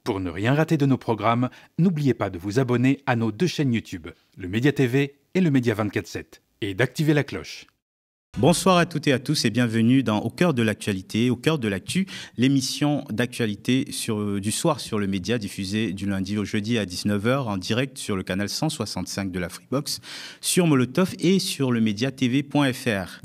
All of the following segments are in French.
Pour ne rien rater de nos programmes, n'oubliez pas de vous abonner à nos deux chaînes YouTube, le Média TV et le Média 24/7, et d'activer la cloche. Bonsoir à toutes et à tous et bienvenue dans Au cœur de l'actualité, au cœur de l'actu, l'émission d'actualité du soir sur le Média, diffusée du lundi au jeudi à 19h en direct sur le canal 165 de la Freebox, sur Molotov et sur le mediatv.fr.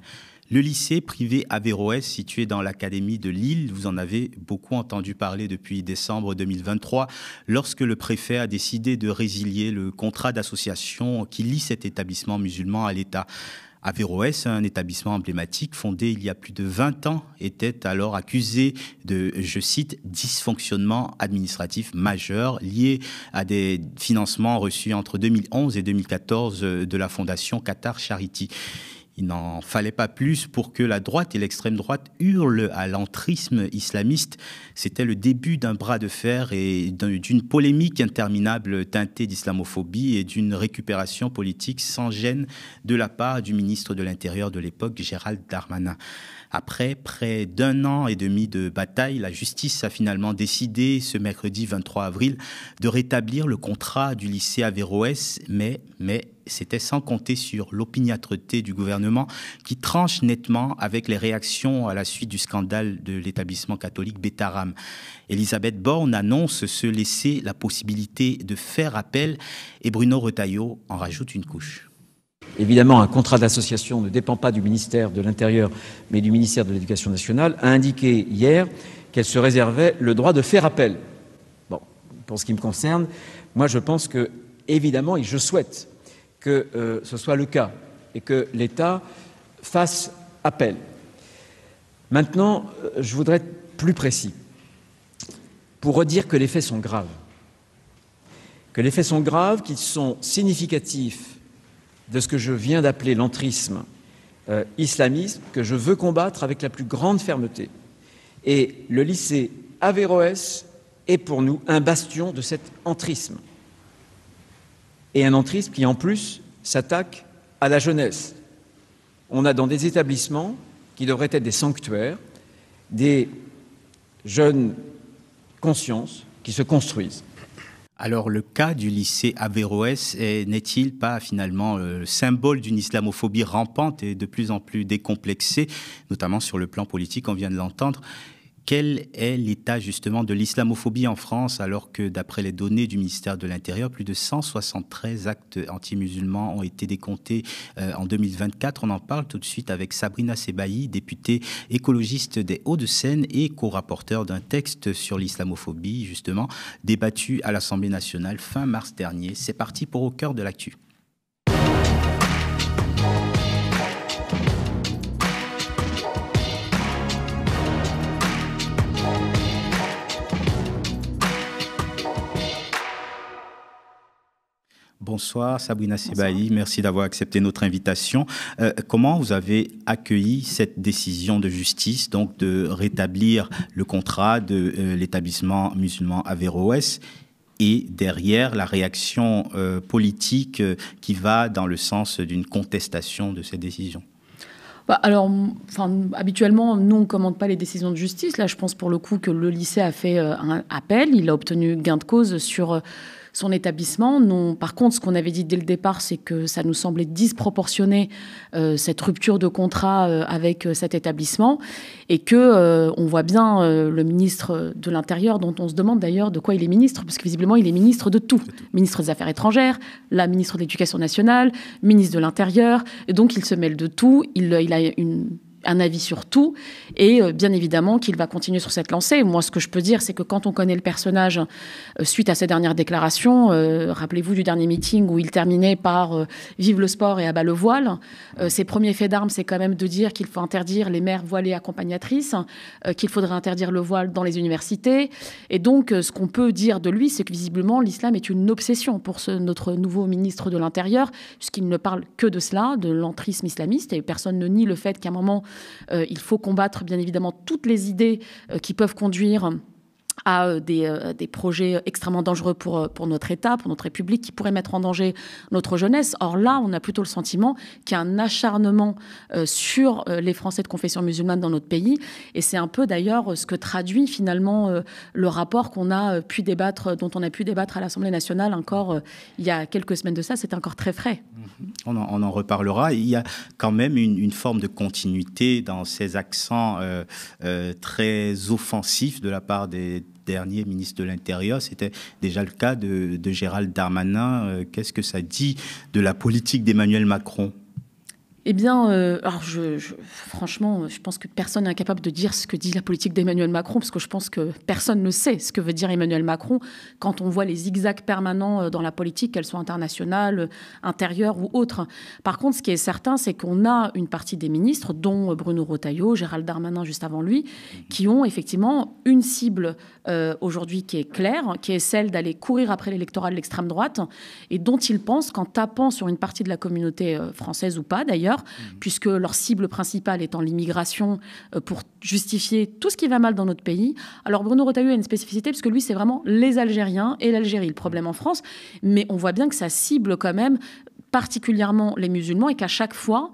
Le lycée privé Averroès, situé dans l'académie de Lille, vous en avez beaucoup entendu parler depuis décembre 2023, lorsque le préfet a décidé de résilier le contrat d'association qui lie cet établissement musulman à l'État. Averroès, un établissement emblématique fondé il y a plus de 20 ans, était alors accusé de, je cite, dysfonctionnement administratif majeur lié à des financements reçus entre 2011 et 2014 de la fondation Qatar Charity. Il n'en fallait pas plus pour que la droite et l'extrême droite hurlent à l'entrisme islamiste. C'était le début d'un bras de fer et d'une polémique interminable teintée d'islamophobie et d'une récupération politique sans gêne de la part du ministre de l'Intérieur de l'époque, Gérald Darmanin. Après près d'1 an et demi de bataille, la justice a finalement décidé ce mercredi 23 avril de rétablir le contrat du lycée Averroès, mais c'était sans compter sur l'opiniâtreté du gouvernement qui tranche nettement avec les réactions à la suite du scandale de l'établissement catholique Betaram. Elisabeth Borne annonce se laisser la possibilité de faire appel et Bruno Retailleau en rajoute une couche. Évidemment, un contrat d'association ne dépend pas du ministère de l'Intérieur, mais du ministère de l'Éducation nationale, a indiqué hier qu'elle se réservait le droit de faire appel. Bon, pour ce qui me concerne, moi je pense que, évidemment, et je souhaite que ce soit le cas et que l'État fasse appel. Maintenant, je voudrais être plus précis pour redire que les faits sont graves. Que les faits sont graves, qu'ils sont significatifs de ce que je viens d'appeler l'entrisme islamiste, que je veux combattre avec la plus grande fermeté. Et le lycée Averroès est pour nous un bastion de cet entrisme. Et un entrisme qui, en plus, s'attaque à la jeunesse. On a dans des établissements qui devraient être des sanctuaires, des jeunes consciences qui se construisent. Alors, le cas du lycée Averroès n'est-il pas finalement le symbole d'une islamophobie rampante et de plus en plus décomplexée, notamment sur le plan politique, on vient de l'entendre? Quel est l'état justement de l'islamophobie en France alors que d'après les données du ministère de l'Intérieur, plus de 173 actes anti-musulmans ont été décomptés en 2024. On en parle tout de suite avec Sabrina Sebaï, députée écologiste des Hauts-de-Seine et co-rapporteur d'un texte sur l'islamophobie, justement, débattu à l'Assemblée nationale fin mars dernier. C'est parti pour Au cœur de l'actu. Bonsoir Sabrina Sebaï, merci d'avoir accepté notre invitation. Comment vous avez accueilli cette décision de justice, donc de rétablir le contrat de l'établissement musulman Averroès et derrière la réaction politique qui va dans le sens d'une contestation de cette décision? Habituellement, nous, on ne commente pas les décisions de justice. Là, je pense pour le coup que le lycée a fait un appel. Il a obtenu gain de cause sur son établissement. Non, par contre, ce qu'on avait dit dès le départ, c'est que ça nous semblait disproportionné, cette rupture de contrat avec cet établissement, et que on voit bien le ministre de l'Intérieur, dont on se demande d'ailleurs de quoi il est ministre, parce que visiblement, il est ministre de tout. Ministre des Affaires étrangères, la ministre de l'Éducation nationale, ministre de l'Intérieur, et donc il se mêle de tout. Il a un avis sur tout, et bien évidemment qu'il va continuer sur cette lancée. Moi, ce que je peux dire, c'est que quand on connaît le personnage, suite à ses dernières déclarations, rappelez-vous du dernier meeting où il terminait par « Vive le sport et abat le voile », ses premiers faits d'armes, c'est quand même de dire qu'il faut interdire les mères voilées accompagnatrices, qu'il faudrait interdire le voile dans les universités. Et donc, ce qu'on peut dire de lui, c'est que visiblement, l'islam est une obsession pour notre nouveau ministre de l'Intérieur, puisqu'il ne parle que de cela, de l'entrisme islamiste, et personne ne nie le fait qu'à un moment, il faut combattre bien évidemment toutes les idées qui peuvent conduire à des projets extrêmement dangereux pour notre État, pour notre République, qui pourraient mettre en danger notre jeunesse. Or là, on a plutôt le sentiment qu'il y a un acharnement sur les Français de confession musulmane dans notre pays. Et c'est un peu d'ailleurs ce que traduit finalement le rapport dont on a pu débattre à l'Assemblée nationale encore il y a quelques semaines de ça. C'était encore très frais. On en reparlera. Il y a quand même une forme de continuité dans ces accents très offensifs de la part des dernier ministre de l'Intérieur. C'était déjà le cas de Gérald Darmanin. Qu'est-ce que ça dit de la politique d'Emmanuel Macron ? Eh bien, alors franchement, je pense que personne n'est incapable de dire ce que dit la politique d'Emmanuel Macron, parce que je pense que personne ne sait ce que veut dire Emmanuel Macron quand on voit les zigzags permanents dans la politique, qu'elle soit internationale, intérieure ou autre. Par contre, ce qui est certain, c'est qu'on a une partie des ministres, dont Bruno Retailleau, Gérald Darmanin juste avant lui, qui ont effectivement une cible aujourd'hui qui est claire, qui est celle d'aller courir après l'électorat de l'extrême droite, et dont ils pensent qu'en tapant sur une partie de la communauté française ou pas d'ailleurs, puisque leur cible principale étant l'immigration pour justifier tout ce qui va mal dans notre pays. Alors Bruno Retailleau a une spécificité, parce que lui, c'est vraiment les Algériens et l'Algérie, le problème en France. Mais on voit bien que ça cible quand même particulièrement les musulmans et qu'à chaque fois,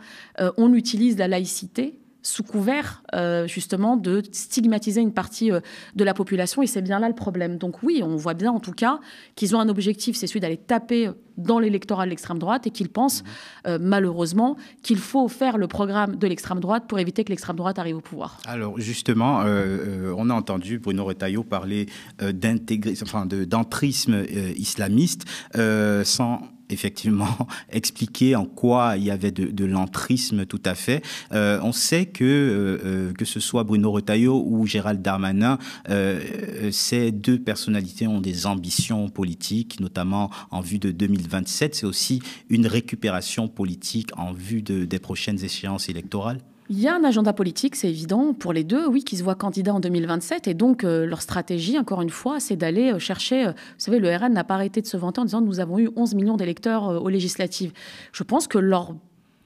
on utilise la laïcité sous couvert justement de stigmatiser une partie de la population, et c'est bien là le problème. Donc oui, on voit bien en tout cas qu'ils ont un objectif, c'est celui d'aller taper dans l'électorat de l'extrême droite, et qu'ils pensent malheureusement qu'il faut faire le programme de l'extrême droite pour éviter que l'extrême droite arrive au pouvoir. Alors justement, on a entendu Bruno Retailleau parler d'entrisme islamiste sans effectivement expliquer en quoi il y avait de l'entrisme tout à fait. On sait que ce soit Bruno Retailleau ou Gérald Darmanin, ces deux personnalités ont des ambitions politiques, notamment en vue de 2027. C'est aussi une récupération politique en vue des prochaines échéances électorales. Il y a un agenda politique, c'est évident, pour les deux, oui, qui se voient candidats en 2027. Et donc, leur stratégie, encore une fois, c'est d'aller chercher... vous savez, le RN n'a pas arrêté de se vanter en disant « nous avons eu 11 millions d'électeurs aux législatives ». Je pense que leur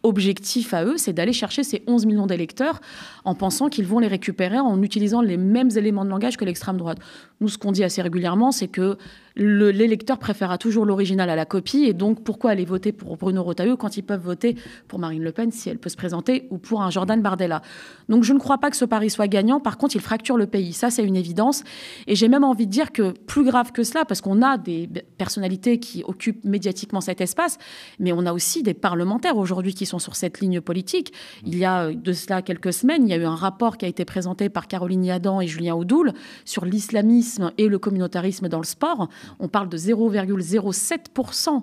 objectif à eux, c'est d'aller chercher ces 11 millions d'électeurs en pensant qu'ils vont les récupérer en utilisant les mêmes éléments de langage que l'extrême droite. Nous, ce qu'on dit assez régulièrement, c'est que l'électeur préférera toujours l'original à la copie, et donc pourquoi aller voter pour Bruno Retailleau quand ils peuvent voter pour Marine Le Pen si elle peut se présenter, ou pour un Jordan Bardella. Donc je ne crois pas que ce pari soit gagnant. Par contre, il fracture le pays, ça c'est une évidence, et j'ai même envie de dire que plus grave que cela, parce qu'on a des personnalités qui occupent médiatiquement cet espace, mais on a aussi des parlementaires aujourd'hui qui sont sur cette ligne politique. Il y a de cela quelques semaines, il y a eu un rapport qui a été présenté par Caroline Yadan et Julien Audoul sur l'islamisme et le communautarisme dans le sport. On parle de 0,07%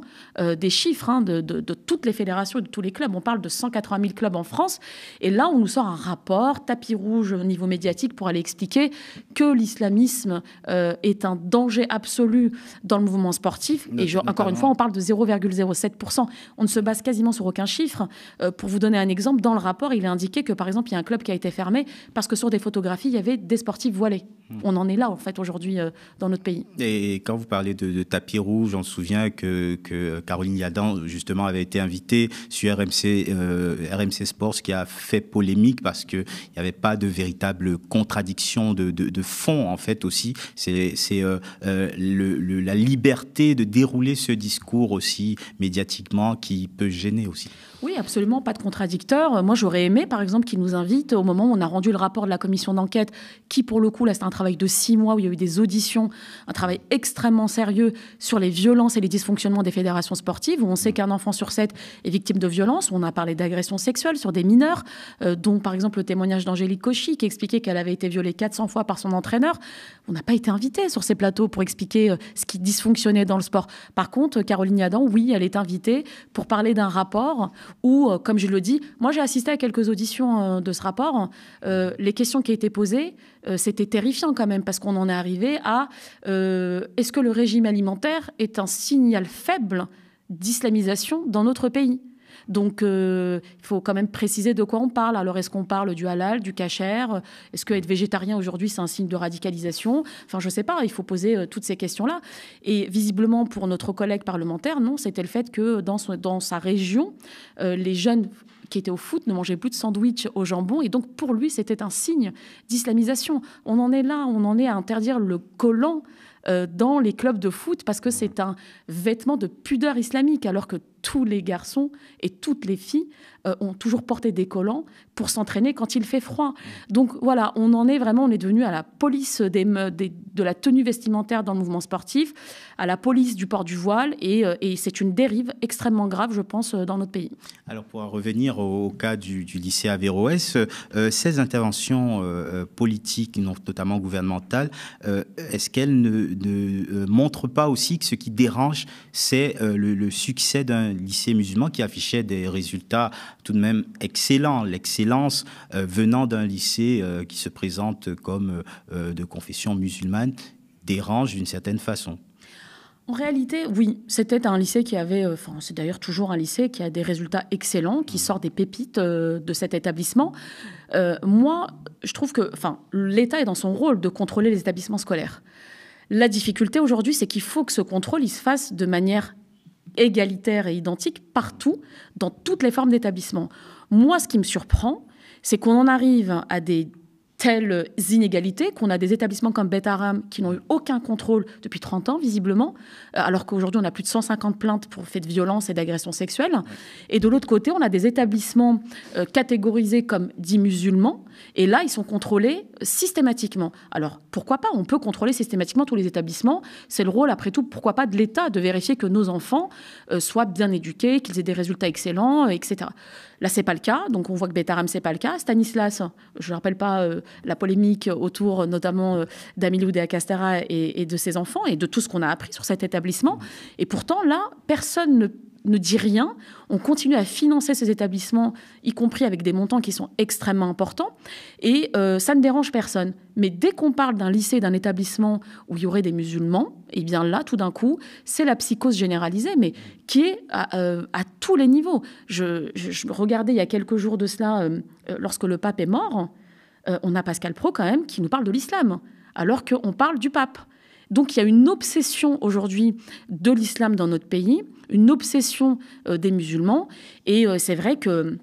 des chiffres de toutes les fédérations et de tous les clubs. On parle de 180 000 clubs en France. Et là, on nous sort un rapport, tapis rouge au niveau médiatique, pour aller expliquer que l'islamisme est un danger absolu dans le mouvement sportif. Et encore une fois, on parle de 0,07%. On ne se base quasiment sur aucun chiffre. Pour vous donner un exemple, dans le rapport, il est indiqué que, par exemple, il y a un club qui a été fermé parce que sur des photographies, il y avait des sportifs voilés. On en est là, en fait, aujourd'hui, dans notre pays. Et quand vous parlez de tapis rouge, on se souvient que Caroline Yadan, justement, avait été invitée sur RMC Sport, ce qui a fait polémique parce qu'il n'y avait pas de véritable contradiction de fond, en fait, aussi. C'est la liberté de dérouler ce discours aussi médiatiquement qui peut gêner aussi. Oui, absolument, pas de contradicteur. Moi, j'aurais aimé, par exemple, qu'ils nous invitent au moment où on a rendu le rapport de la commission d'enquête, qui, pour le coup, là, c'est un travail de 6 mois où il y a eu des auditions, un travail extrêmement sérieux sur les violences et les dysfonctionnements des fédérations sportives, où on sait qu'un enfant sur 7 est victime de violences, où on a parlé d'agressions sexuelles sur des mineurs, dont, par exemple, le témoignage d'Angélique Cauchy, qui expliquait qu'elle avait été violée 400 fois par son entraîneur. On n'a pas été invité sur ces plateaux pour expliquer ce qui dysfonctionnait dans le sport. Par contre, Caroline Yadan, oui, elle est invitée pour parler d'un rapport où, comme je le dis, moi j'ai assisté à quelques auditions de ce rapport. Les questions qui étaient posées, c'était terrifiant quand même, parce qu'on en est arrivé à est-ce que le régime alimentaire est un signal faible d'islamisation dans notre pays ? Donc, il faut quand même préciser de quoi on parle. Alors, est-ce qu'on parle du halal, du kasher ? Est-ce que être végétarien aujourd'hui, c'est un signe de radicalisation ? Enfin, je ne sais pas, il faut poser toutes ces questions-là. Et visiblement, pour notre collègue parlementaire, non, c'était le fait que dans sa région, les jeunes qui était au foot ne mangeait plus de sandwich au jambon. Et donc, pour lui, c'était un signe d'islamisation. On en est là, on en est à interdire le collant dans les clubs de foot parce que c'est un vêtement de pudeur islamique, alors que tous les garçons et toutes les filles ont toujours porté des collants pour s'entraîner quand il fait froid. Donc voilà, on est devenu à la police de la tenue vestimentaire dans le mouvement sportif, à la police du port du voile, et c'est une dérive extrêmement grave, je pense, dans notre pays. Alors pour en revenir au cas du lycée Averroès, ces interventions politiques, notamment gouvernementales, est-ce qu'elles ne montrent pas aussi que ce qui dérange, c'est le succès d'un lycée musulman qui affichait des résultats tout de même excellents, l'excellence venant d'un lycée qui se présente comme de confession musulmane dérange d'une certaine façon. En réalité, oui, c'était un lycée qui avait, c'est d'ailleurs toujours un lycée qui a des résultats excellents, qui sort des pépites de cet établissement. Moi, je trouve que l'État est dans son rôle de contrôler les établissements scolaires. La difficulté aujourd'hui, c'est qu'il faut que ce contrôle il se fasse de manière égalitaire et identique partout, dans toutes les formes d'établissement. Moi, ce qui me surprend, c'est qu'on en arrive à des telles inégalités, qu'on a des établissements comme Beth Haram qui n'ont eu aucun contrôle depuis 30 ans, visiblement, alors qu'aujourd'hui, on a plus de 150 plaintes pour faits de violence et d'agression sexuelle. Et de l'autre côté, on a des établissements catégorisés comme dits musulmans, et là, ils sont contrôlés systématiquement. Alors, pourquoi pas? On peut contrôler systématiquement tous les établissements. C'est le rôle, après tout, pourquoi pas, de l'État, de vérifier que nos enfants soient bien éduqués, qu'ils aient des résultats excellents, etc. Là, c'est pas le cas. Donc, on voit que Beth Haram, c'est pas le cas. Stanislas, je ne rappelle pas la polémique autour, notamment d'Amélie Oudéa-Castéra et de ses enfants et de tout ce qu'on a appris sur cet établissement. Et pourtant, là, personne ne dit rien. On continue à financer ces établissements, y compris avec des montants qui sont extrêmement importants. Et ça ne dérange personne. Mais dès qu'on parle d'un lycée, d'un établissement où il y aurait des musulmans, eh bien là, tout d'un coup, c'est la psychose généralisée, mais qui est à tous les niveaux. Je regardais il y a quelques jours de cela, lorsque le pape est mort, on a Pascal Praud quand même qui nous parle de l'islam, alors qu'on parle du pape. Donc il y a une obsession aujourd'hui de l'islam dans notre pays, une obsession des musulmans, et c'est vrai que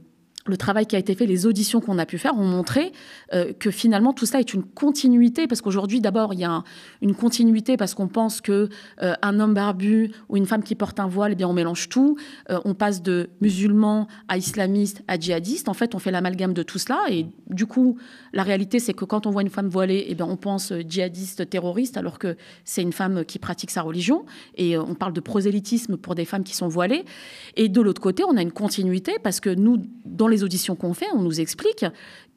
le travail qui a été fait, les auditions qu'on a pu faire ont montré que finalement tout ça est une continuité, parce qu'aujourd'hui d'abord il y a une continuité parce qu'on pense que un homme barbu ou une femme qui porte un voile, eh bien on mélange tout, on passe de musulman à islamiste à djihadiste. En fait, on fait l'amalgame de tout cela, et du coup la réalité c'est que quand on voit une femme voilée, eh bien on pense djihadiste, terroriste, alors que c'est une femme qui pratique sa religion, et on parle de prosélytisme pour des femmes qui sont voilées. Et de l'autre côté, on a une continuité parce que nous, dans les auditions qu'on fait, on nous explique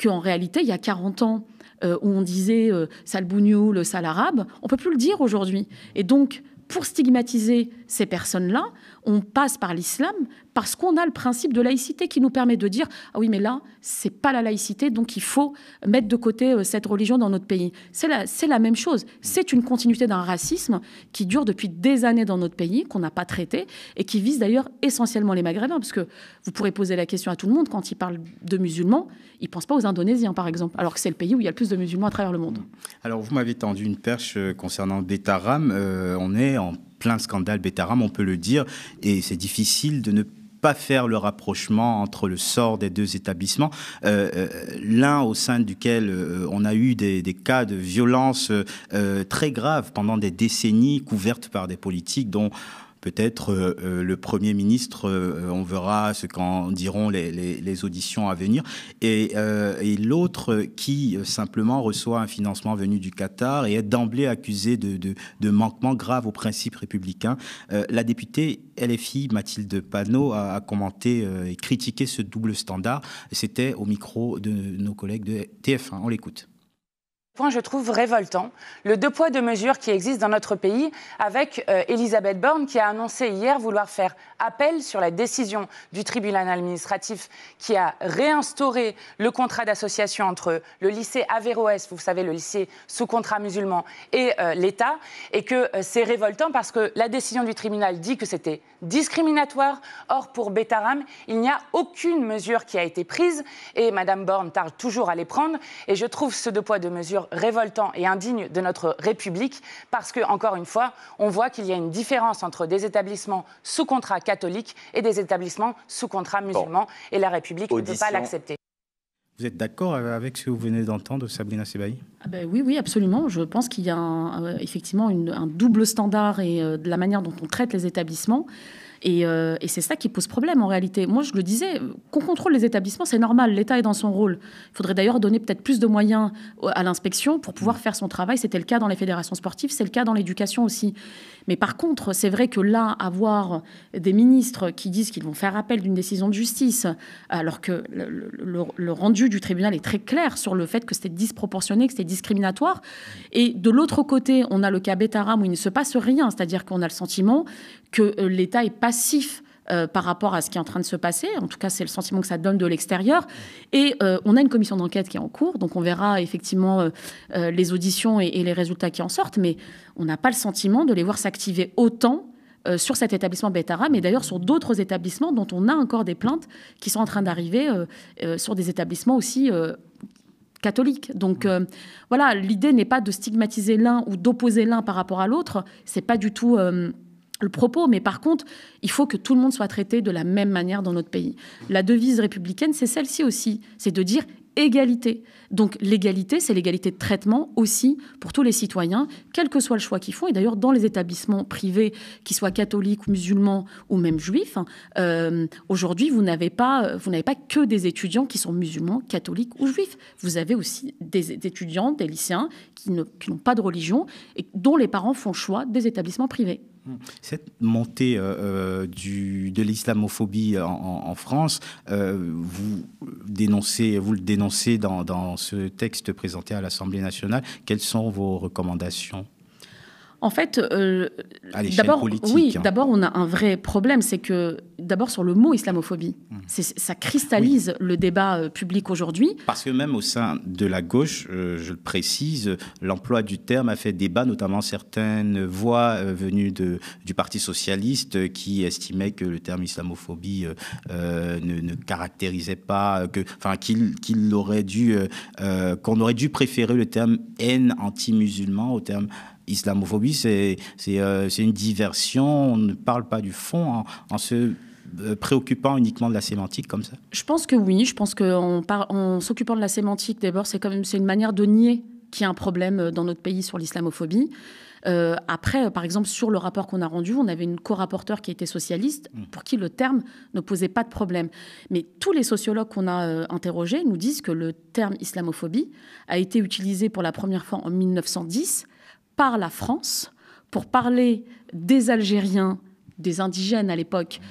qu'en réalité, il y a 40 ans, où on disait sale bougnoul, sale arabe, on ne peut plus le dire aujourd'hui. Et donc, pour stigmatiser ces personnes-là, on passe par l'islam parce qu'on a le principe de laïcité qui nous permet de dire « Ah oui, mais là, c'est pas la laïcité, donc il faut mettre de côté cette religion dans notre pays. » C'est la même chose. C'est une continuité d'un racisme qui dure depuis des années dans notre pays, qu'on n'a pas traité, et qui vise d'ailleurs essentiellement les Maghrébins, parce que vous pourrez poser la question à tout le monde, quand ils parlent de musulmans, ils ne pensent pas aux Indonésiens, par exemple, alors que c'est le pays où il y a le plus de musulmans à travers le monde. Alors, vous m'avez tendu une perche concernant Beth Haram. On est en plein scandale Beth Haram, on peut le dire, et c'est difficile de ne pas faire le rapprochement entre le sort des deux établissements, l'un au sein duquel on a eu des cas de violence très graves pendant des décennies, couvertes par des politiques dont peut-être le Premier ministre, on verra ce qu'en diront les auditions à venir, et l'autre qui simplement reçoit un financement venu du Qatar et est d'emblée accusé de manquements graves aux principes républicains. La députée LFI Mathilde Panot a commenté et critiqué ce double standard. C'était au micro de nos collègues de TF1. On l'écoute. Point, je trouve révoltant, le deux poids deux mesures qui existe dans notre pays, avec Elisabeth Borne qui a annoncé hier vouloir faire appel sur la décision du tribunal administratif qui a réinstauré le contrat d'association entre le lycée Averroès, vous savez, le lycée sous contrat musulman, et l'État, et que c'est révoltant parce que la décision du tribunal dit que c'était discriminatoire. Or, pour Beth Haram, il n'y a aucune mesure qui a été prise, et Madame Borne tarde toujours à les prendre, et je trouve ce deux poids deux mesures révoltant et indigne de notre République parce que, encore une fois, on voit qu'il y a une différence entre des établissements sous contrat catholique et des établissements sous contrat musulman. Et la République ne peut pas l'accepter. Vous êtes d'accord avec ce que vous venez d'entendre, Sabrina Sebaï ? Oui, absolument. Je pense qu'il y a effectivement un double standard et de la manière dont on traite les établissements. Et c'est ça qui pose problème en réalité. Moi, je le disais, qu'on contrôle les établissements, c'est normal. L'État est dans son rôle. Il faudrait d'ailleurs donner peut-être plus de moyens à l'inspection pour pouvoir faire son travail. C'était le cas dans les fédérations sportives, c'est le cas dans l'éducation aussi. Mais par contre, c'est vrai que là, avoir des ministres qui disent qu'ils vont faire appel d'une décision de justice, alors que le rendu du tribunal est très clair sur le fait que c'était disproportionné, que c'était discriminatoire. Et de l'autre côté, on a le cas Betaram où il ne se passe rien, c'est-à-dire qu'on a le sentiment que l'État est passif par rapport à ce qui est en train de se passer. En tout cas, c'est le sentiment que ça donne de l'extérieur. Et on a une commission d'enquête qui est en cours, donc on verra effectivement les auditions et les résultats qui en sortent, mais on n'a pas le sentiment de les voir s'activer autant sur cet établissement Betaram, et d'ailleurs sur d'autres établissements dont on a encore des plaintes qui sont en train d'arriver sur des établissements aussi catholiques. Donc voilà, l'idée n'est pas de stigmatiser l'un ou d'opposer l'un par rapport à l'autre, c'est pas du tout le propos, mais par contre, il faut que tout le monde soit traité de la même manière dans notre pays. La devise républicaine, c'est celle-ci aussi, c'est de dire égalité. Donc l'égalité, c'est l'égalité de traitement aussi pour tous les citoyens, quel que soit le choix qu'ils font. Et d'ailleurs, dans les établissements privés, qu'ils soient catholiques ou musulmans ou même juifs, aujourd'hui, vous n'avez pas que des étudiants qui sont musulmans, catholiques ou juifs. Vous avez aussi des étudiants, des lycéens qui n'ont pas de religion et dont les parents font choix des établissements privés. Cette montée de l'islamophobie en France, vous le dénoncez dans ce texte présenté à l'Assemblée nationale. Quelles sont vos recommandations ? En fait, à l'échelle politique, oui, d'abord, on a un vrai problème, c'est que, d'abord, sur le mot islamophobie, ça cristallise le débat public aujourd'hui. Parce que même au sein de la gauche, je le précise, l'emploi du terme a fait débat, notamment certaines voix venues du Parti socialiste qui estimaient que le terme islamophobie ne caractérisait pas, qu'on aurait dû préférer le terme haine anti-musulman au terme islamophobie. C'est une diversion, on ne parle pas du fond en se préoccupant uniquement de la sémantique comme ça. Je pense que oui, je pense qu'en s'occupant de la sémantique, d'abord, c'est une manière de nier qu'il y a un problème dans notre pays sur l'islamophobie. Après, par exemple, sur le rapport qu'on a rendu, on avait une co-rapporteure qui était socialiste, pour qui le terme ne posait pas de problème. Mais tous les sociologues qu'on a interrogés nous disent que le terme islamophobie a été utilisé pour la première fois en 1910 par la France pour parler des Algériens, des indigènes à l'époque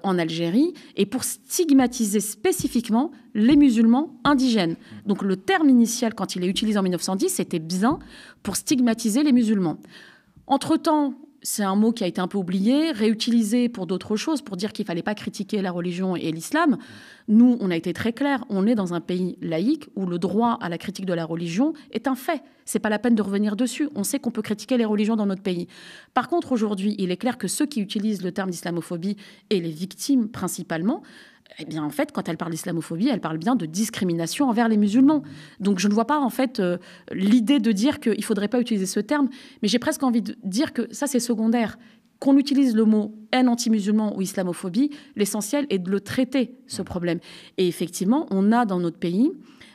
en Algérie, et pour stigmatiser spécifiquement les musulmans indigènes. Donc le terme initial, quand il est utilisé en 1910, c'était bien pour stigmatiser les musulmans. Entre-temps, c'est un mot qui a été un peu oublié, réutilisé pour d'autres choses, pour dire qu'il ne fallait pas critiquer la religion et l'islam. Nous, on a été très clairs, on est dans un pays laïque où le droit à la critique de la religion est un fait. Ce n'est pas la peine de revenir dessus. On sait qu'on peut critiquer les religions dans notre pays. Par contre, aujourd'hui, il est clair que ceux qui utilisent le terme d'islamophobie, et les victimes principalement, eh bien, en fait, quand elle parle d'islamophobie, elle parle bien de discrimination envers les musulmans. Donc, je ne vois pas, en fait, l'idée de dire qu'il ne faudrait pas utiliser ce terme, mais j'ai presque envie de dire que ça, c'est secondaire. Qu'on utilise le mot haine anti-musulman ou islamophobie, l'essentiel est de le traiter, ce problème. Et effectivement, on a dans notre pays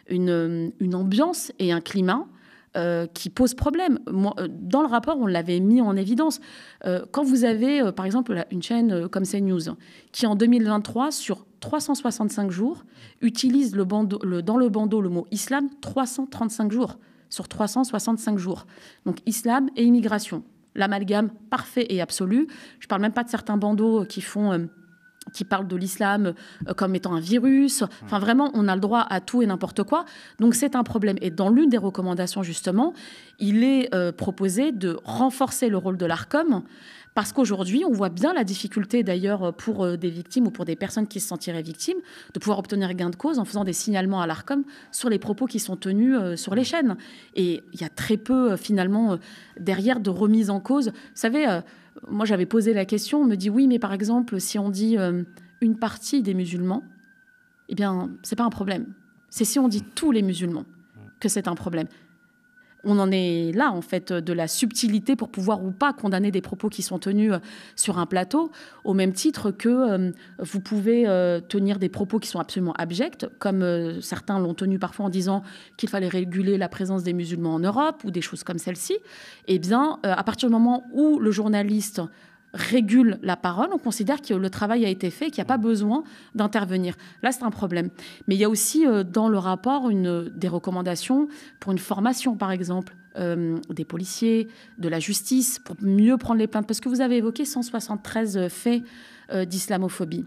une ambiance et un climat qui pose problème. Moi, dans le rapport, on l'avait mis en évidence. Quand vous avez, par exemple, une chaîne comme CNews, qui en 2023, sur 365 jours, utilise dans le bandeau le mot islam 335 jours, sur 365 jours. Donc islam et immigration. L'amalgame parfait et absolu. Je ne parle même pas de certains bandeaux qui parlent de l'islam comme étant un virus. Enfin, vraiment, on a le droit à tout et n'importe quoi. Donc, c'est un problème. Et dans l'une des recommandations, justement, il est proposé de renforcer le rôle de l'Arcom, parce qu'aujourd'hui, on voit bien la difficulté, d'ailleurs, pour des victimes ou pour des personnes qui se sentiraient victimes, de pouvoir obtenir gain de cause en faisant des signalements à l'Arcom sur les propos qui sont tenus sur les chaînes. Et il y a très peu, finalement, derrière de remise en cause. Vous savez, moi, j'avais posé la question, on me dit, oui, mais par exemple, si on dit une partie des musulmans, eh bien, c'est pas un problème. C'est si on dit tous les musulmans que c'est un problème. On en est là, en fait, de la subtilité pour pouvoir ou pas condamner des propos qui sont tenus sur un plateau, au même titre que vous pouvez tenir des propos qui sont absolument abjects, comme certains l'ont tenu parfois en disant qu'il fallait réguler la présence des musulmans en Europe ou des choses comme celle-ci. Eh bien, à partir du moment où le journaliste régule la parole, on considère que le travail a été fait, qu'il n'y a pas besoin d'intervenir. Là, c'est un problème. Mais il y a aussi dans le rapport des recommandations pour une formation, par exemple, des policiers, de la justice, pour mieux prendre les plaintes. Parce que vous avez évoqué 173 faits d'islamophobie.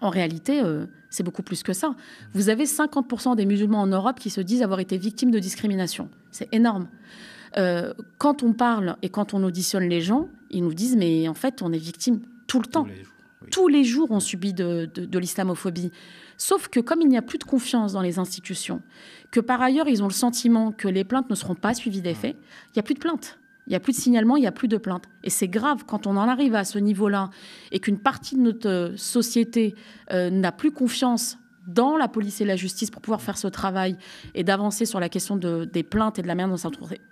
En réalité, c'est beaucoup plus que ça. Vous avez 50% des musulmans en Europe qui se disent avoir été victimes de discrimination. C'est énorme. Quand on parle et quand on auditionne les gens, ils nous disent mais en fait on est victime tout le temps. Tous les jours on subit de l'islamophobie. Sauf que comme il n'y a plus de confiance dans les institutions, que par ailleurs ils ont le sentiment que les plaintes ne seront pas suivies d'effet, il n'y a plus de plaintes. Il n'y a plus de signalement, il n'y a plus de plaintes. Et c'est grave quand on en arrive à ce niveau-là et qu'une partie de notre société n'a plus confiance dans la police et la justice pour pouvoir faire ce travail et d'avancer sur la question des plaintes et de la manière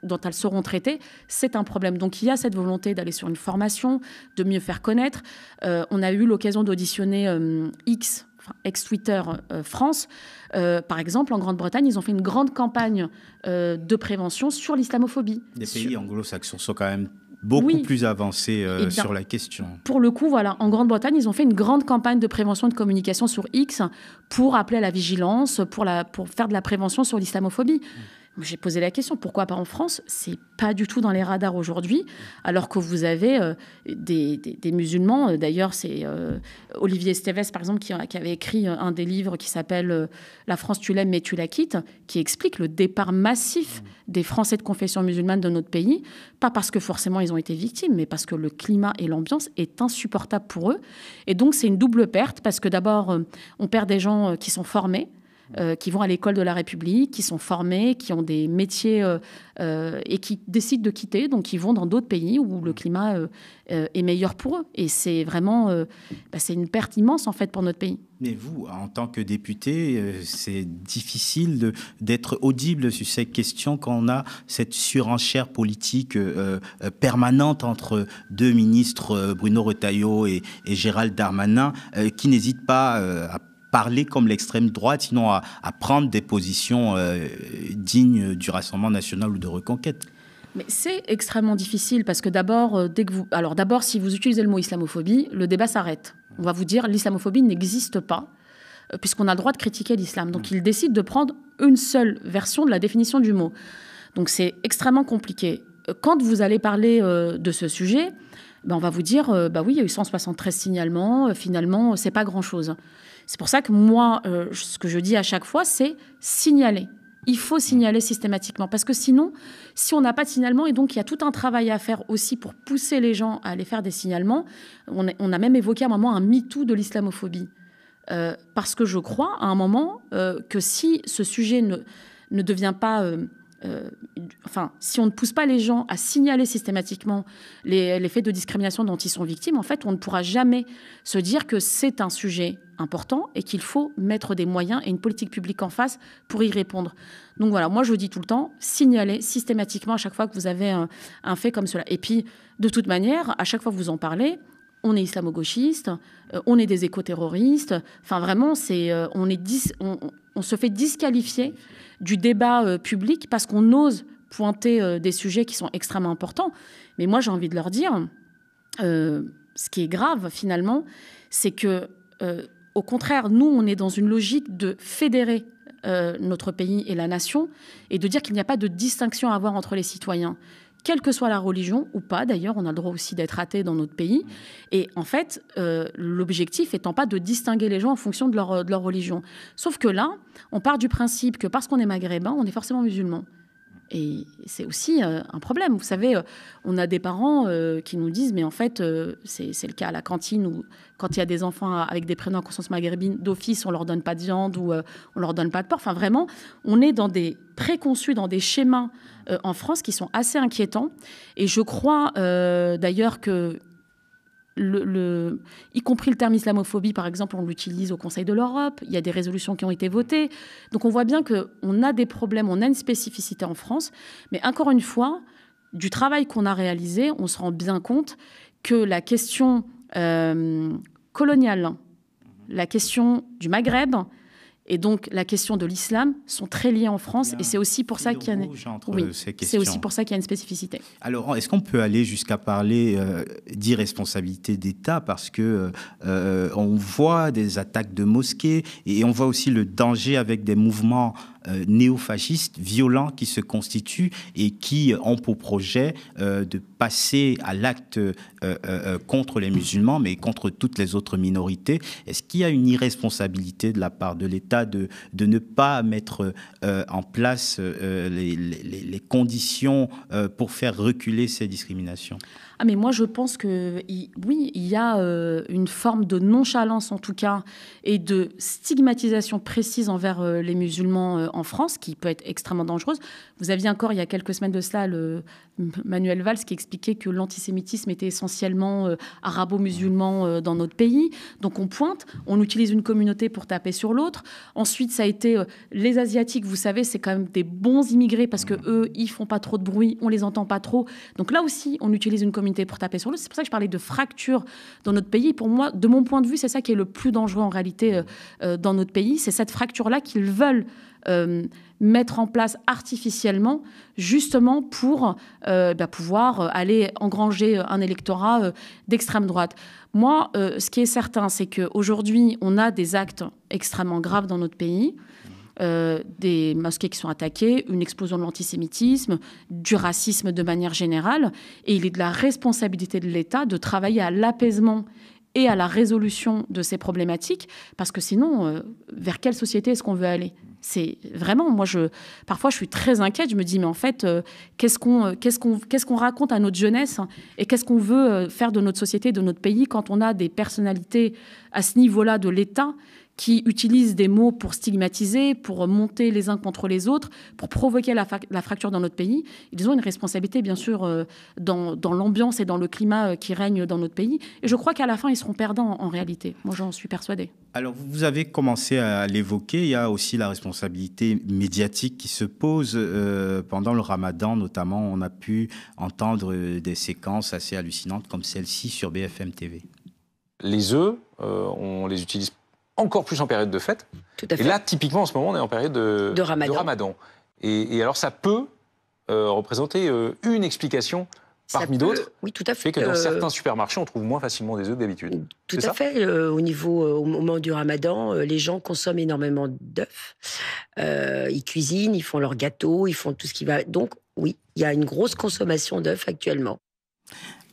dont elles seront traitées, c'est un problème. Donc il y a cette volonté d'aller sur une formation, de mieux faire connaître. On a eu l'occasion d'auditionner ex-Twitter France. Par exemple, en Grande-Bretagne, ils ont fait une grande campagne de prévention sur l'islamophobie. Les pays anglo-saxons sont quand même beaucoup plus avancés sur la question. Pour le coup, voilà, en Grande-Bretagne, ils ont fait une grande campagne de prévention et de communication sur X pour appeler à la vigilance, pour faire de la prévention sur l'islamophobie. J'ai posé la question, pourquoi pas en France? C'est pas du tout dans les radars aujourd'hui, alors que vous avez des musulmans. D'ailleurs, c'est Olivier Estévez, par exemple, qui avait écrit un des livres qui s'appelle « La France, tu l'aimes, mais tu la quittes », qui explique le départ massif des Français de confession musulmane de notre pays, pas parce que forcément ils ont été victimes, mais parce que le climat et l'ambiance est insupportable pour eux. Et donc, c'est une double perte, parce que d'abord, on perd des gens qui sont formés, qui vont à l'école de la République, qui sont formés, qui ont des métiers et qui décident de quitter, donc ils vont dans d'autres pays où le climat est meilleur pour eux. Et c'est vraiment c'est une perte immense en fait pour notre pays. Mais vous, en tant que député, c'est difficile d'être audible sur ces questions quand on a cette surenchère politique permanente entre deux ministres, Bruno Retailleau et Gérald Darmanin, qui n'hésitent pas à parler comme l'extrême droite, sinon à prendre des positions dignes du Rassemblement national ou de Reconquête. Mais c'est extrêmement difficile parce que d'abord, si vous utilisez le mot islamophobie, le débat s'arrête. On va vous dire l'islamophobie n'existe pas puisqu'on a le droit de critiquer l'islam. Donc ils décident de prendre une seule version de la définition du mot. Donc c'est extrêmement compliqué. Quand vous allez parler de ce sujet, on va vous dire oui, il y a eu 173 signalements, finalement, c'est pas grand-chose. C'est pour ça que moi, ce que je dis à chaque fois, c'est signaler. Il faut signaler systématiquement. Parce que sinon, si on n'a pas de signalement, et donc il y a tout un travail à faire aussi pour pousser les gens à aller faire des signalements, on a même évoqué à un moment un MeToo de l'islamophobie. Parce que je crois à un moment que si ce sujet ne devient pas... si on ne pousse pas les gens à signaler systématiquement les faits de discrimination dont ils sont victimes, en fait, on ne pourra jamais se dire que c'est un sujet important et qu'il faut mettre des moyens et une politique publique en face pour y répondre. Donc voilà, moi je dis tout le temps, signalez systématiquement à chaque fois que vous avez un fait comme cela. Et puis, de toute manière, à chaque fois que vous en parlez, on est islamo-gauchiste, on est des éco-terroristes. Enfin, vraiment, on se fait disqualifier du débat public parce qu'on ose pointer des sujets qui sont extrêmement importants. Mais moi, j'ai envie de leur dire, ce qui est grave, finalement, c'est que, au contraire, nous, on est dans une logique de fédérer notre pays et la nation et de dire qu'il n'y a pas de distinction à avoir entre les citoyens. Quelle que soit la religion, ou pas, d'ailleurs, on a le droit aussi d'être athée dans notre pays. Et en fait, l'objectif étant pas de distinguer les gens en fonction de leur religion. Sauf que là, on part du principe que parce qu'on est maghrébin, on est forcément musulman. Et c'est aussi un problème. Vous savez, on a des parents qui nous disent, mais en fait, c'est le cas à la cantine où quand il y a des enfants avec des prénoms à consonance maghrébine, d'office, on leur donne pas de viande ou on leur donne pas de porc. Enfin, vraiment, on est dans des préconçus, dans des schémas en France qui sont assez inquiétants. Et je crois d'ailleurs que y compris le terme islamophobie, par exemple, on l'utilise au Conseil de l'Europe, il y a des résolutions qui ont été votées. Donc on voit bien qu'on a des problèmes, on a une spécificité en France. Mais encore une fois, du travail qu'on a réalisé, on se rend bien compte que la question coloniale, la question du Maghreb et donc la question de l'islam sont très liées en France. Et c'est aussi pour ça qu'il y a une spécificité. Alors, est-ce qu'on peut aller jusqu'à parler d'irresponsabilité d'État, parce que on voit des attaques de mosquées et on voit aussi le danger avec des mouvements néofascistes violents qui se constituent et qui ont pour projet de passer à l'acte contre les musulmans, mais contre toutes les autres minorités. Est-ce qu'il y a une irresponsabilité de la part de l'État de ne pas mettre en place les conditions pour faire reculer ces discriminations? Ah, mais moi, je pense que oui, il y a une forme de nonchalance, en tout cas, et de stigmatisation précise envers les musulmans en France, qui peut être extrêmement dangereuse. Vous aviez encore, il y a quelques semaines de cela, Manuel Valls qui expliquait que l'antisémitisme était essentiellement arabo-musulman dans notre pays. Donc on pointe, on utilise une communauté pour taper sur l'autre. Ensuite, ça a été les Asiatiques, vous savez, c'est quand même des bons immigrés parce que eux, ils font pas trop de bruit, on les entend pas trop. Donc là aussi, on utilise une communauté pour taper sur l'autre. C'est pour ça que je parlais de fracture dans notre pays. Pour moi, de mon point de vue, c'est ça qui est le plus dangereux en réalité dans notre pays. C'est cette fracture-là qu'ils veulent mettre en place artificiellement, justement pour pouvoir aller engranger un électorat d'extrême droite. Moi, ce qui est certain, c'est qu'aujourd'hui, on a des actes extrêmement graves dans notre pays. Des mosquées qui sont attaquées, une explosion de l'antisémitisme, du racisme de manière générale. Et il est de la responsabilité de l'État de travailler à l'apaisement et à la résolution de ces problématiques, parce que sinon, vers quelle société est-ce qu'on veut aller ? C'est vraiment, parfois je suis très inquiète, je me dis mais en fait, qu'est-ce qu'on raconte à notre jeunesse et qu'est-ce qu'on veut faire de notre société, de notre pays, quand on a des personnalités à ce niveau-là de l'État qui utilisent des mots pour stigmatiser, pour monter les uns contre les autres, pour provoquer la fracture dans notre pays. Ils ont une responsabilité, bien sûr, dans l'ambiance et dans le climat qui règne dans notre pays. Et je crois qu'à la fin, ils seront perdants, en réalité. Moi, j'en suis persuadée. Alors, vous avez commencé à l'évoquer. Il y a aussi la responsabilité médiatique qui se pose pendant le Ramadan. Notamment, on a pu entendre des séquences assez hallucinantes comme celle-ci sur BFM TV. Les œufs, on les utilise encore plus en période de fête. Tout à fait. Et là, typiquement, en ce moment, on est en période de Ramadan. Et alors, ça peut représenter une explication parmi d'autres. Oui, tout à fait. Fait que dans certains supermarchés, on trouve moins facilement des œufs que d'habitude. Tout à fait. Au moment du Ramadan, les gens consomment énormément d'œufs. Ils cuisinent, ils font leurs gâteaux, ils font tout ce qui va. Donc, oui, il y a une grosse consommation d'œufs actuellement.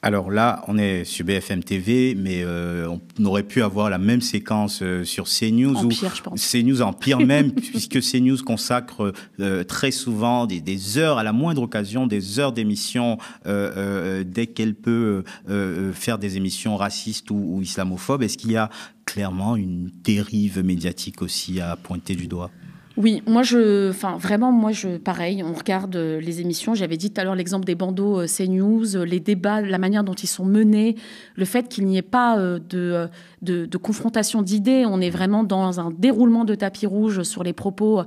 Alors là, on est sur BFM TV, mais on aurait pu avoir la même séquence sur CNews. En pire, je pense. CNews en pire même, puisque CNews consacre très souvent des heures, à la moindre occasion, des heures d'émissions, dès qu'elle peut faire des émissions racistes ou islamophobes. Est-ce qu'il y a clairement une dérive médiatique aussi à pointer du doigt ? Oui, pareil, on regarde les émissions. J'avais dit tout à l'heure l'exemple des bandeaux CNews, les débats, la manière dont ils sont menés, le fait qu'il n'y ait pas de confrontation d'idées. On est vraiment dans un déroulement de tapis rouge sur les propos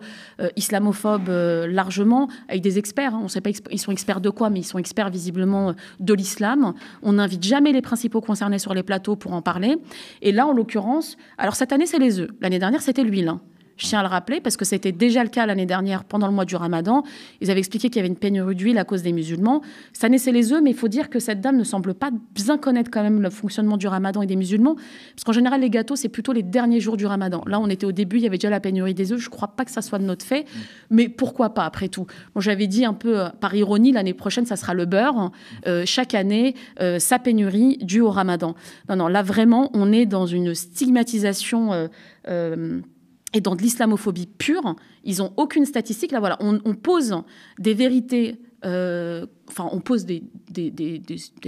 islamophobes largement, avec des experts. On ne sait pas ils sont experts de quoi, mais ils sont experts visiblement de l'islam. On n'invite jamais les principaux concernés sur les plateaux pour en parler. Et là, en l'occurrence, alors cette année, c'est les œufs. L'année dernière, c'était l'huile. Je tiens à le rappeler parce que c'était déjà le cas l'année dernière pendant le mois du Ramadan. Ils avaient expliqué qu'il y avait une pénurie d'huile à cause des musulmans. Cette année, c'est les œufs, mais il faut dire que cette dame ne semble pas bien connaître quand même le fonctionnement du Ramadan et des musulmans. Parce qu'en général, les gâteaux, c'est plutôt les derniers jours du Ramadan. Là, on était au début, il y avait déjà la pénurie des œufs. Je ne crois pas que ça soit de notre fait, mais pourquoi pas après tout. Moi, j'avais dit un peu par ironie, l'année prochaine, ça sera le beurre. Chaque année, sa pénurie due au Ramadan. Non, là, vraiment, on est dans une stigmatisation... et dans de l'islamophobie pure, ils n'ont aucune statistique. Là, voilà, on pose des vérités on pose des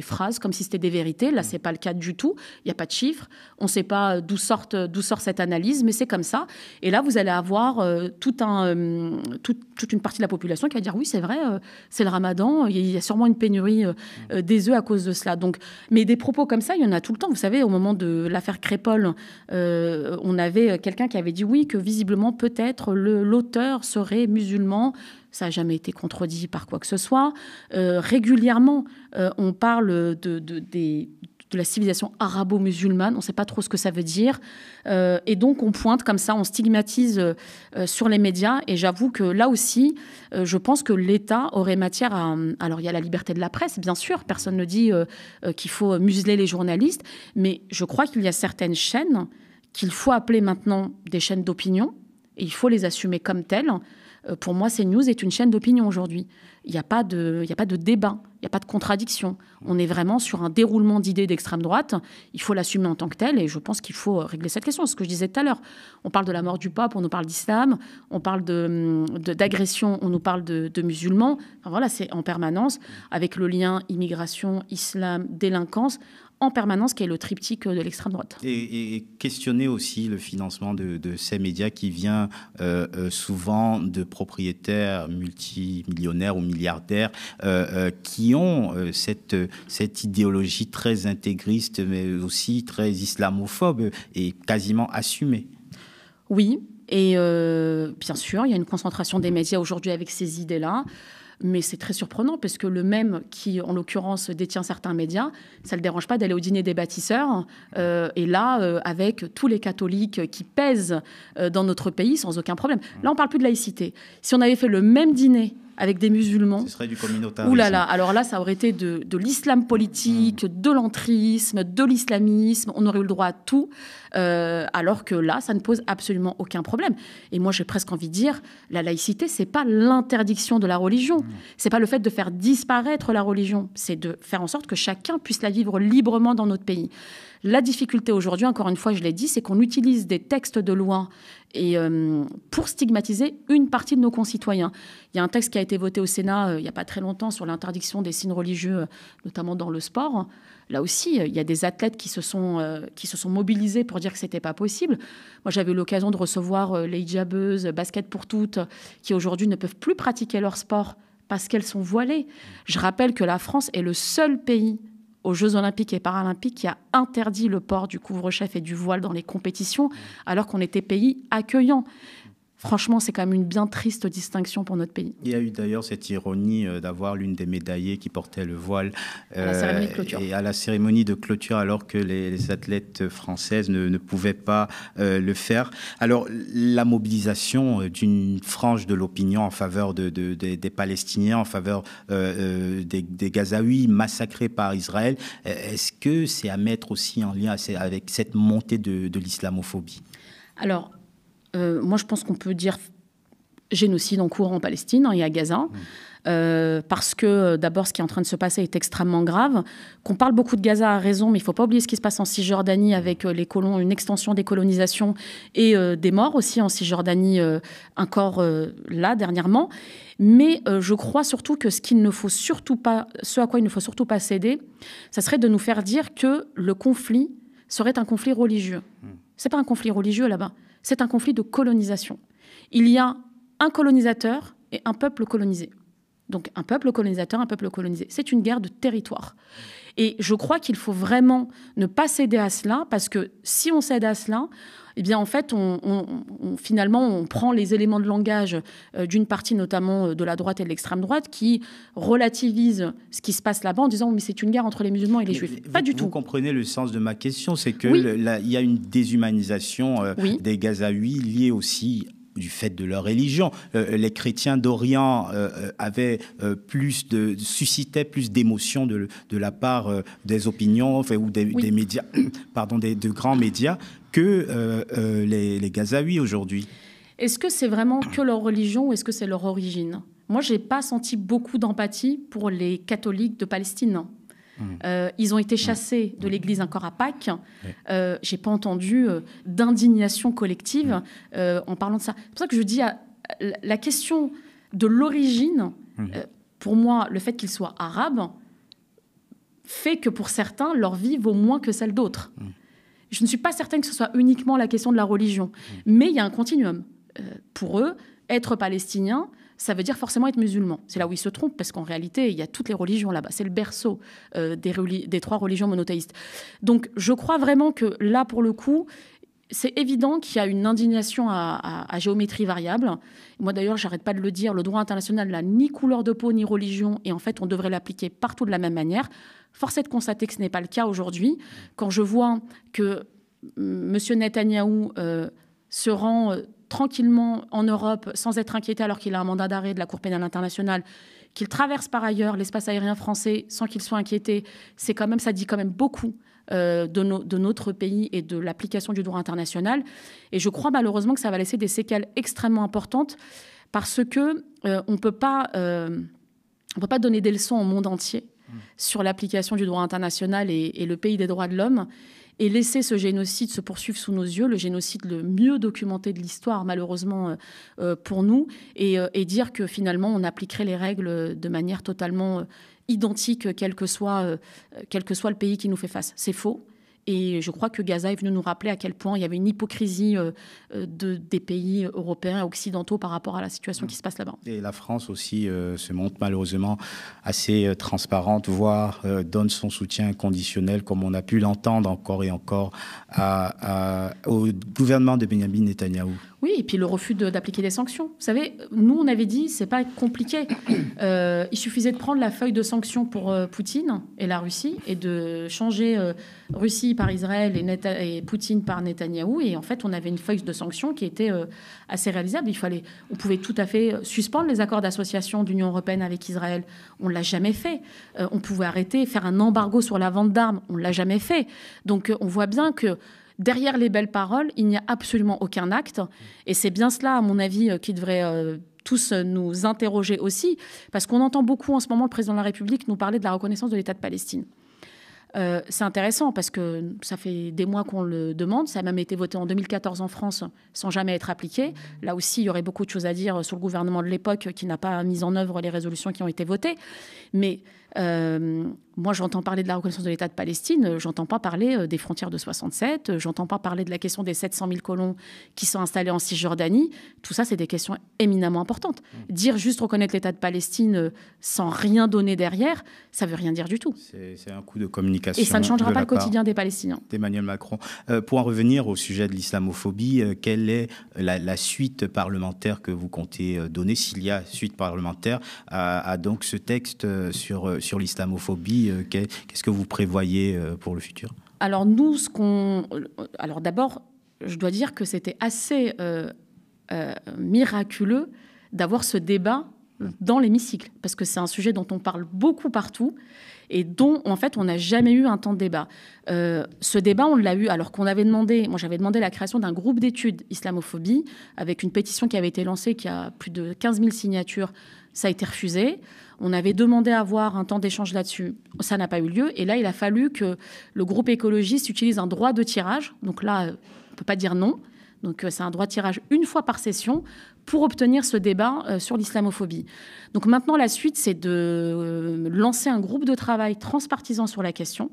phrases comme si c'était des vérités. Là, c'est pas le cas du tout. Il n'y a pas de chiffres. On ne sait pas d'où sort cette analyse, mais c'est comme ça. Et là, vous allez avoir toute une partie de la population qui va dire oui, c'est vrai, c'est le Ramadan. Il y a sûrement une pénurie des œufs à cause de cela. Donc, mais des propos comme ça, il y en a tout le temps. Vous savez, au moment de l'affaire Crépol, on avait quelqu'un qui avait dit oui, que visiblement, peut-être, l'auteur serait musulman. Ça n'a jamais été contredit par quoi que ce soit. Régulièrement, on parle de la civilisation arabo-musulmane. On ne sait pas trop ce que ça veut dire. Et donc, on pointe comme ça, on stigmatise sur les médias. Et j'avoue que là aussi, je pense que l'État aurait matière à... Alors, il y a la liberté de la presse, bien sûr. Personne ne dit qu'il faut museler les journalistes. Mais je crois qu'il y a certaines chaînes qu'il faut appeler maintenant des chaînes d'opinion. Et il faut les assumer comme telles. Pour moi, CNews est une chaîne d'opinion aujourd'hui. Il n'y a pas de débat, il n'y a pas de contradiction. On est vraiment sur un déroulement d'idées d'extrême droite. Il faut l'assumer en tant que tel et je pense qu'il faut régler cette question. C'est ce que je disais tout à l'heure. On parle de la mort du pape, on nous parle d'islam, on parle d'agression, on nous parle de musulmans. Enfin, voilà, c'est en permanence avec le lien immigration, islam, délinquance. En permanence, qui est le triptyque de l'extrême droite. Et questionner aussi le financement de ces médias qui vient souvent de propriétaires multimillionnaires ou milliardaires qui ont cette idéologie très intégriste, mais aussi très islamophobe et quasiment assumée. Oui, et bien sûr, il y a une concentration des médias aujourd'hui avec ces idées-là. Mais c'est très surprenant parce que le même qui, en l'occurrence, détient certains médias, ça ne le dérange pas d'aller au dîner des bâtisseurs. Et là, avec tous les catholiques qui pèsent dans notre pays, sans aucun problème. Là, on ne parle plus de laïcité. Si on avait fait le même dîner avec des musulmans... Ce serait du communautarisme. Ouh là là, alors là, ça aurait été de l'islam politique, de l'entrisme, de l'islamisme. On aurait eu le droit à tout, alors que là, ça ne pose absolument aucun problème. Et moi, j'ai presque envie de dire, la laïcité, c'est pas l'interdiction de la religion. C'est pas le fait de faire disparaître la religion. C'est de faire en sorte que chacun puisse la vivre librement dans notre pays. La difficulté aujourd'hui, encore une fois, je l'ai dit, c'est qu'on utilise des textes de loi et pour stigmatiser une partie de nos concitoyens. Il y a un texte qui a été voté au Sénat il n'y a pas très longtemps sur l'interdiction des signes religieux, notamment dans le sport. Là aussi, il y a des athlètes qui se sont mobilisés pour dire que ce n'était pas possible. Moi, j'avais eu l'occasion de recevoir les hijabeuses, basket pour toutes, qui aujourd'hui ne peuvent plus pratiquer leur sport parce qu'elles sont voilées. Je rappelle que la France est le seul pays aux Jeux Olympiques et Paralympiques qui a interdit le port du couvre-chef et du voile dans les compétitions, alors qu'on était pays accueillant. Franchement, c'est quand même une bien triste distinction pour notre pays. Il y a eu d'ailleurs cette ironie d'avoir l'une des médaillées qui portait le voile à la cérémonie de clôture. Et à la cérémonie de clôture, alors que les athlètes françaises ne pouvaient pas le faire. Alors, la mobilisation d'une frange de l'opinion en faveur des Palestiniens, en faveur des Gazaouis massacrés par Israël, est-ce que c'est à mettre aussi en lien avec cette montée de l'islamophobie ? Alors, moi, je pense qu'on peut dire génocide en cours en Palestine et à Gaza. Parce que, d'abord, ce qui est en train de se passer est extrêmement grave. Qu'on parle beaucoup de Gaza a raison, mais il ne faut pas oublier ce qui se passe en Cisjordanie avec les colons, une extension des colonisations et des morts aussi en Cisjordanie, encore là, dernièrement. Mais je crois surtout que ce à quoi il ne faut surtout pas céder, ça serait de nous faire dire que le conflit serait un conflit religieux. Ce n'est pas un conflit religieux là-bas. C'est un conflit de colonisation. Il y a un colonisateur et un peuple colonisé. Donc un peuple colonisateur, un peuple colonisé. C'est une guerre de territoire. Et je crois qu'il faut vraiment ne pas céder à cela, parce que si on cède à cela, eh bien en fait, finalement, on prend les éléments de langage d'une partie, notamment de la droite et de l'extrême droite, qui relativise ce qui se passe là-bas en disant « mais c'est une guerre entre les musulmans et les juifs ». Pas du tout. Vous comprenez le sens de ma question, c'est qu'il y a une déshumanisation des Gazaouis liée aussi du fait de leur religion. Les chrétiens d'Orient suscitaient plus d'émotions de la part des opinions ou des médias, de grands médias que les Gazaouis aujourd'hui. Est-ce que c'est vraiment que leur religion ou est-ce que c'est leur origine ? Moi, je n'ai pas senti beaucoup d'empathie pour les catholiques de Palestine. Ils ont été chassés de l'église encore à Pâques. Je n'ai pas entendu d'indignation collective en parlant de ça. C'est pour ça que je dis la question de l'origine, pour moi, le fait qu'ils soient arabes fait que pour certains, leur vie vaut moins que celle d'autres. Je ne suis pas certaine que ce soit uniquement la question de la religion, mais il y a un continuum. Pour eux, être palestinien, ça veut dire forcément être musulman. C'est là où ils se trompent, parce qu'en réalité, il y a toutes les religions là-bas. C'est le berceau des 3 religions monothéistes. Donc, je crois vraiment que là, pour le coup, c'est évident qu'il y a une indignation à géométrie variable. Moi, d'ailleurs, j'arrête pas de le dire, le droit international n'a ni couleur de peau, ni religion, et en fait, on devrait l'appliquer partout de la même manière. Force est de constater que ce n'est pas le cas aujourd'hui. Quand je vois que M. Netanyahou se rend tranquillement en Europe sans être inquiété alors qu'il a un mandat d'arrêt de la Cour pénale internationale, qu'il traverse par ailleurs l'espace aérien français sans qu'il soit inquiété, ça dit quand même beaucoup de notre pays et de l'application du droit international. Et je crois malheureusement que ça va laisser des séquelles extrêmement importantes parce que on peut pas donner des leçons au monde entier sur l'application du droit international et le pays des droits de l'homme et laisser ce génocide se poursuivre sous nos yeux, le génocide le mieux documenté de l'histoire, malheureusement, pour nous, et dire que finalement, on appliquerait les règles de manière totalement identique, quel que soit le pays qui nous fait face. C'est faux. Et je crois que Gaza est venu nous rappeler à quel point il y avait une hypocrisie des pays européens et occidentaux par rapport à la situation qui se passe là-bas. Et la France aussi se montre malheureusement assez transparente, voire donne son soutien conditionnel, comme on a pu l'entendre encore et encore au gouvernement de Benyamin Netanyahou. Oui, et puis le refus d'appliquer des sanctions. Vous savez, nous, on avait dit, c'est pas compliqué. Il suffisait de prendre la feuille de sanctions pour Poutine et la Russie et de changer Russie par Israël et Poutine par Netanyahou. Et en fait, on avait une feuille de sanctions qui était assez réalisable. On pouvait tout à fait suspendre les accords d'association d'Union européenne avec Israël. On ne l'a jamais fait. On pouvait arrêter, faire un embargo sur la vente d'armes. On ne l'a jamais fait. Donc, on voit bien que derrière les belles paroles, il n'y a absolument aucun acte. Et c'est bien cela, à mon avis, qui devrait tous nous interroger aussi. Parce qu'on entend beaucoup en ce moment le président de la République nous parler de la reconnaissance de l'État de Palestine. C'est intéressant parce que ça fait des mois qu'on le demande. Ça a même été voté en 2014 en France sans jamais être appliqué. Là aussi, il y aurait beaucoup de choses à dire sur le gouvernement de l'époque qui n'a pas mis en œuvre les résolutions qui ont été votées. Mais moi, j'entends parler de la reconnaissance de l'État de Palestine. J'entends pas parler des frontières de 67. J'entends pas parler de la question des 700 000 colons qui sont installés en Cisjordanie. Tout ça, c'est des questions éminemment importantes. Dire juste reconnaître l'État de Palestine sans rien donner derrière, ça veut rien dire du tout. C'est un coup de communication. Et ça ne changera pas le quotidien des Palestiniens. D'Emmanuel Macron. Pour en revenir au sujet de l'islamophobie, quelle est la suite parlementaire que vous comptez donner, s'il y a suite parlementaire, à donc ce texte sur l'islamophobie? Qu'est-ce que vous prévoyez pour le futur? Alors alors d'abord, je dois dire que c'était assez miraculeux d'avoir ce débat dans l'hémicycle, parce que c'est un sujet dont on parle beaucoup partout et dont, en fait, on n'a jamais eu un temps de débat. Ce débat, on l'a eu alors qu'on avait demandé, moi j'avais demandé la création d'un groupe d'études islamophobie avec une pétition qui avait été lancée, qui a plus de 15 000 signatures. Ça a été refusé. On avait demandé à avoir un temps d'échange là-dessus. Ça n'a pas eu lieu. Et là, il a fallu que le groupe écologiste utilise un droit de tirage. Donc là, on ne peut pas dire non. Donc c'est un droit de tirage une fois par session pour obtenir ce débat sur l'islamophobie. Donc maintenant, la suite, c'est de lancer un groupe de travail transpartisan sur la question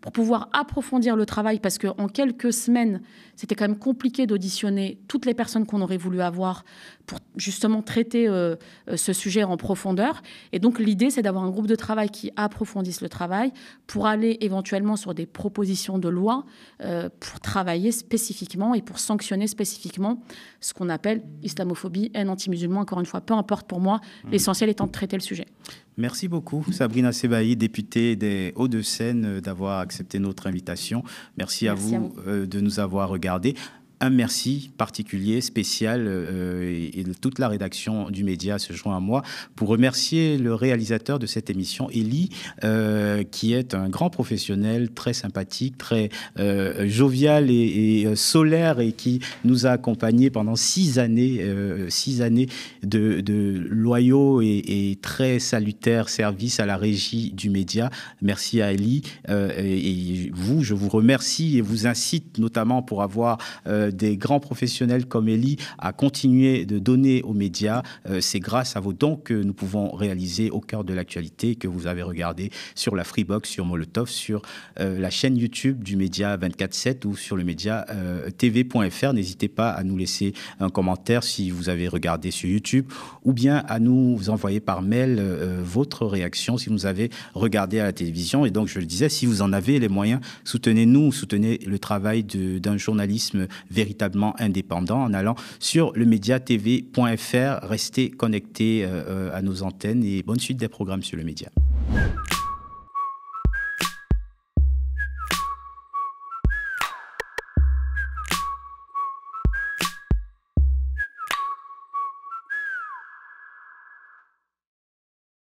pour pouvoir approfondir le travail, parce qu'en quelques semaines, c'était quand même compliqué d'auditionner toutes les personnes qu'on aurait voulu avoir pour justement traiter ce sujet en profondeur. Et donc l'idée, c'est d'avoir un groupe de travail qui approfondisse le travail pour aller éventuellement sur des propositions de loi pour travailler spécifiquement et pour sanctionner spécifiquement ce qu'on appelle islamophobie, haine anti-musulman. Encore une fois, peu importe pour moi, l'essentiel étant de traiter le sujet. Merci beaucoup, Sabrina Sebahi, députée des Hauts-de-Seine, d'avoir accepté notre invitation. Merci à vous de nous avoir regardés. Un merci particulier, spécial, et toute la rédaction du média se joint à moi pour remercier le réalisateur de cette émission, Elie, qui est un grand professionnel, très sympathique, très jovial et solaire, et qui nous a accompagnés pendant 6 années de loyaux et très salutaires services à la régie du média. Merci à Elie. Et vous, je vous remercie et vous incite notamment pour avoir des grands professionnels comme Elie à continuer de donner aux médias. C'est grâce à vos dons que nous pouvons réaliser Au cœur de l'actualité, que vous avez regardé sur la Freebox, sur Molotov, sur la chaîne YouTube du Média 24/7 ou sur le média tv.fr. N'hésitez pas à nous laisser un commentaire si vous avez regardé sur YouTube ou bien à nous envoyer par mail votre réaction si vous avez regardé à la télévision. Et donc, je le disais, si vous en avez les moyens, soutenez-nous, soutenez le travail d'un journalisme véritablement indépendant en allant sur le média tv.fr. Restez connectés à nos antennes et bonne suite des programmes sur le média.